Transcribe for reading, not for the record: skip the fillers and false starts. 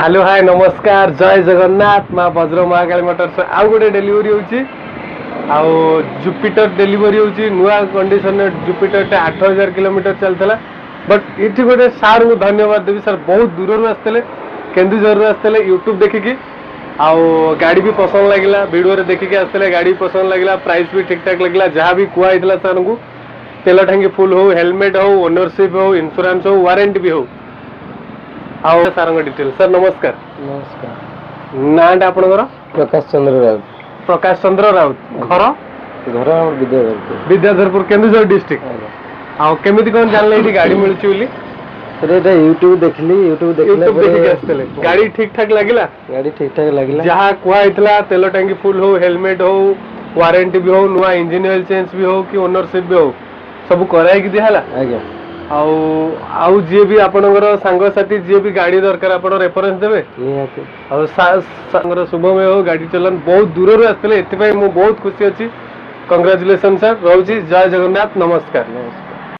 Hello hi नमस्कार जय जगन्नाथ माँ वज्र महाकाली मोटर्स आउ गोटे डेलीवरी होची आउ जुपिटर डेलीवरी होची नुआ कंडीशन जुपिटर 8000 किलोमीटर चलतला बट इठी गोटे सार को धन्यवाद देवी सर बहुत दूर आसते केन्दुझर आसते यूट्यूब देखिकी आउ गाड़ी भी पसंद लगिला वीडियो रे देखिकी आसते गाड़ी पसंद लगिला प्राइस भी ठीक ठाक लगिला जहाँ भी कुआला सर को तेल टांगी फुल हो हेलमेट हो ओनरशिप हो इंश्योरेंस हो वारंटी भी हो आओ सार डिटेल सर नमस्कार नमस्कार नाटा आपणकर प्रकाश चंद्र राउत प्रकाश चंद्र राउत घर घर विद्याधरपुर विद्याधरपुर केन्दुझर डिस्ट्रिक्ट आओ केमिति कोन जानले इठी गाड़ी मिलुची बोली सर एटा यूट्यूब देखली यूट्यूब देखिके आस्तले गाड़ी ठीक ठाक लागिला गाड़ी ठीक ठाक लागिला जहाँ कुआ हितला तेल टांगी फुल हो हेलमेट हो वारंटी भी हो नुआ इंजिन ऑयल चेंज भी हो कि ओनरशिप भी हो सब कराई कि दिहाला आज्ञा आउ जी भी आपनकर सांगसाथी जी भी गाड़ी दरकार आपण रेफरेंस देबे निहाती सांगर शुभमय हो गाड़ी चलन बहुत दूर आसते एथि मु बहुत खुशी अच्छी कंग्रेचुलेशन सर रोची जय जगन्नाथ नमस्कार।